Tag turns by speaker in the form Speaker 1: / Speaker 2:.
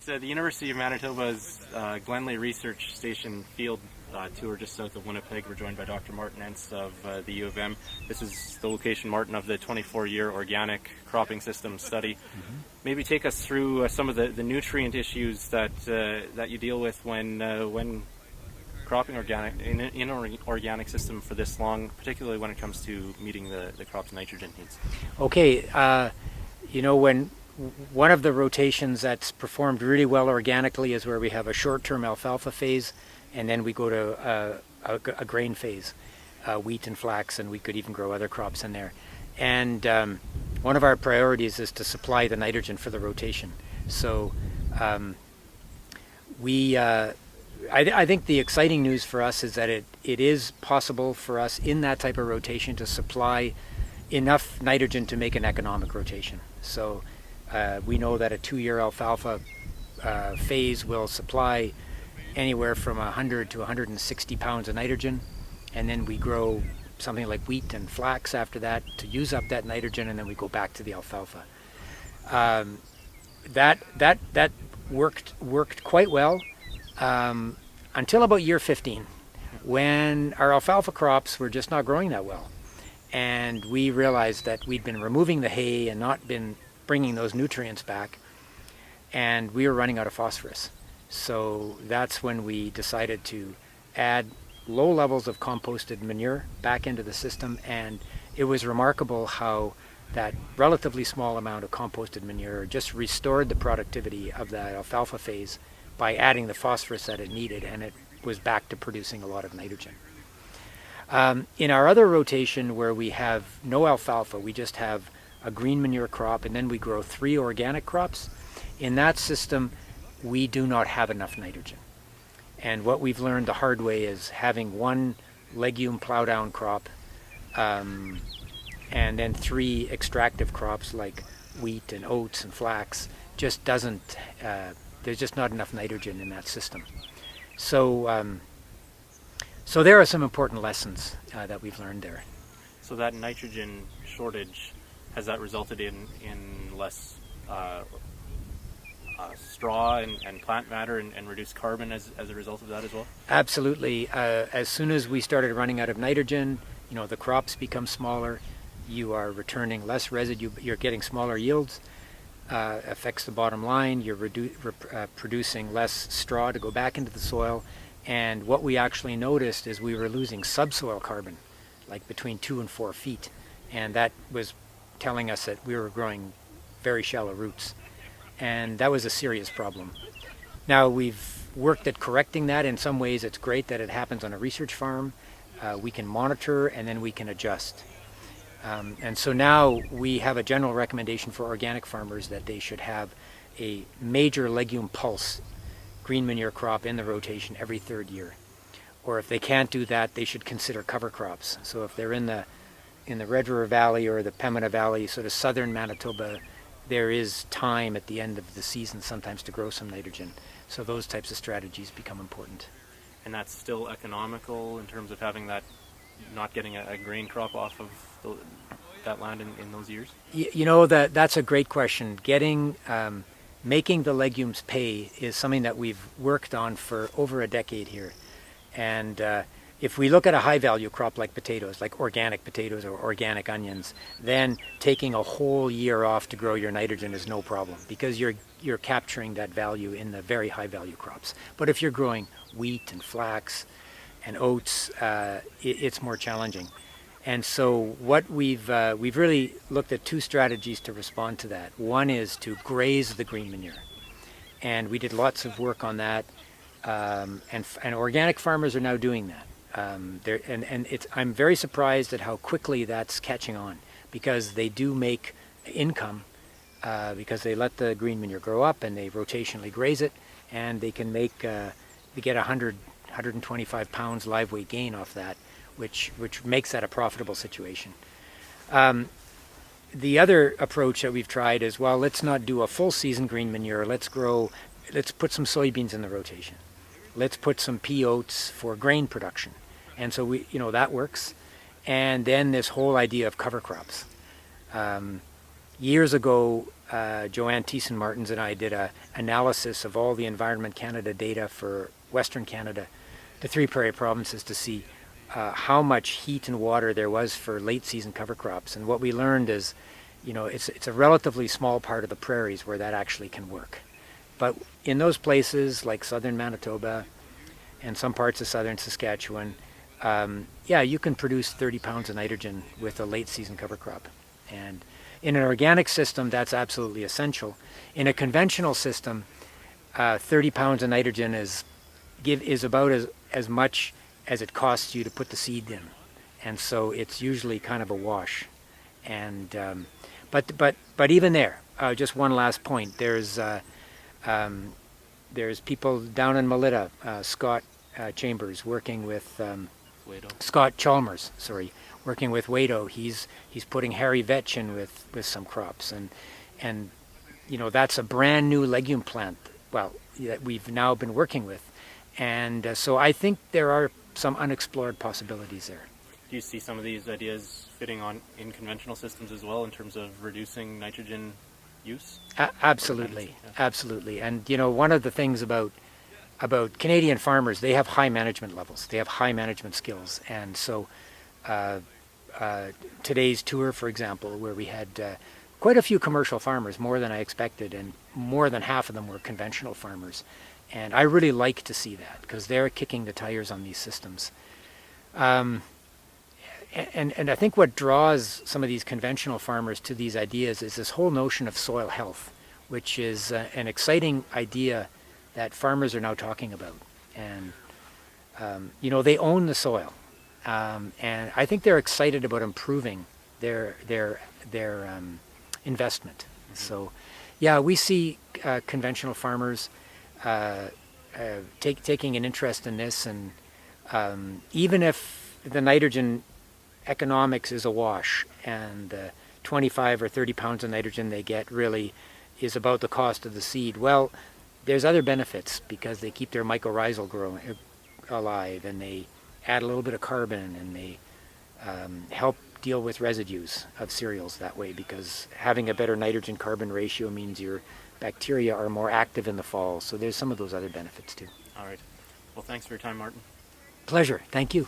Speaker 1: the University of Manitoba's Glenley Research Station field tour just south of Winnipeg. We're joined by Dr. Martin Entz of the U of M. This is the location, Martin, of the 24-year organic cropping system study. Mm-hmm. Maybe take us through some of the nutrient issues that you deal with when cropping in an organic system for this long, particularly when it comes to meeting the crop's nitrogen needs.
Speaker 2: Okay, when one of the rotations that's performed really well organically is where we have a short-term alfalfa phase, and then we go to a grain phase, wheat and flax, and we could even grow other crops in there. And one of our priorities is to supply the nitrogen for the rotation. So I think the exciting news for us is that it is possible for us in that type of rotation to supply enough nitrogen to make an economic rotation. So we know that a 2-year alfalfa phase will supply anywhere from 100 to 160 pounds of nitrogen, and then we grow something like wheat and flax after that to use up that nitrogen, and then we go back to the alfalfa. That worked quite well until about year 15, when our alfalfa crops were just not growing that well, and we realized that we'd been removing the hay and not been bringing those nutrients back, and we were running out of phosphorus. So that's when we decided to add low levels of composted manure back into the system, and it was remarkable how that relatively small amount of composted manure just restored the productivity of that alfalfa phase by adding the phosphorus that it needed, and it was back to producing a lot of nitrogen. In our other rotation where we have no alfalfa, we just have a green manure crop, and then we grow 3 organic crops. In that system, we do not have enough nitrogen. And what we've learned the hard way is having 1 legume plow down crop and then 3 extractive crops like wheat and oats and flax just doesn't, there's just not enough nitrogen in that system. So there are some important lessons that we've learned there.
Speaker 1: So that nitrogen shortage, has that resulted in less straw and plant matter and reduced carbon as a result of that as well?
Speaker 2: Absolutely. As soon as we started running out of nitrogen, the crops become smaller. You are returning less residue. You're getting smaller yields. Affects the bottom line. You're producing less straw to go back into the soil. And what we actually noticed is we were losing subsoil carbon, like between 2 and 4 feet. And that was telling us that we were growing very shallow roots. And that was a serious problem. Now we've worked at correcting that. In some ways it's great that it happens on a research farm. We can monitor and then we can adjust. And so now we have a general recommendation for organic farmers that they should have a major legume pulse green manure crop in the rotation every 3rd year. Or if they can't do that, they should consider cover crops. So if they're in the Red River Valley or the Pembina Valley, sort of southern Manitoba, there is time at the end of the season sometimes to grow some nitrogen. So those types of strategies become important.
Speaker 1: And that's still economical in terms of having that, not getting a grain crop off of that land in those years?
Speaker 2: That's a great question. Making the legumes pay is something that we've worked on for over a decade here. And if we look at a high-value crop like potatoes, like organic potatoes or organic onions, then taking a whole year off to grow your nitrogen is no problem because you're capturing that value in the very high-value crops. But if you're growing wheat and flax and oats, it's more challenging. And so what we've really looked at 2 strategies to respond to that. One is to graze the green manure, and we did lots of work on that. And organic farmers are now doing that. I'm very surprised at how quickly that's catching on, because they do make income because they let the green manure grow up and they rotationally graze it, and they can they get 125 pounds live weight gain off that, which makes that a profitable situation. The other approach that we've tried is, well, let's not do a full season green manure. Let's put some soybeans in the rotation. Let's put some pea oats for grain production. And so that works. And then this whole idea of cover crops. Years ago, Joanne Thiessen-Martens and I did a analysis of all the Environment Canada data for Western Canada, the three prairie provinces, to see how much heat and water there was for late season cover crops. And what we learned is, it's a relatively small part of the prairies where that actually can work. But in those places like southern Manitoba and some parts of southern Saskatchewan, you can produce 30 pounds of nitrogen with a late season cover crop. And in an organic system, that's absolutely essential. In a conventional system, 30 pounds of nitrogen is about as much as it costs you to put the seed in, and so it's usually kind of a wash. And but even there, just one last point. There's people down in Melita, Scott Chambers, working with Scott Chalmers, working with Wado. He's putting hairy vetch in with some crops, and that's a brand new legume plant, that we've now been working with, and so I think there are some unexplored possibilities there.
Speaker 1: Do you see some of these ideas fitting in conventional systems as well in terms of reducing nitrogen use?
Speaker 2: Absolutely, absolutely. And one of the things about Canadian farmers, they have high management levels, they have high management skills, and so today's tour, for example, where we had quite a few commercial farmers, more than I expected, and more than half of them were conventional farmers. And I really like to see that, because they're kicking the tires on these systems. And I think what draws some of these conventional farmers to these ideas is this whole notion of soil health, which is an exciting idea that farmers are now talking about. And, they own the soil. And I think they're excited about improving their investment. Mm-hmm. So, we see conventional farmers taking an interest in this, and even if the nitrogen economics is a wash, and the 25 or 30 pounds of nitrogen they get really is about the cost of the seed, there's other benefits, because they keep their mycorrhizal growing alive, and they add a little bit of carbon, and they help deal with residues of cereals that way, because having a better nitrogen carbon ratio means your bacteria are more active in the fall. So there's some of those other benefits too.
Speaker 1: All right. Well, thanks for your time, Martin.
Speaker 2: Pleasure. Thank you.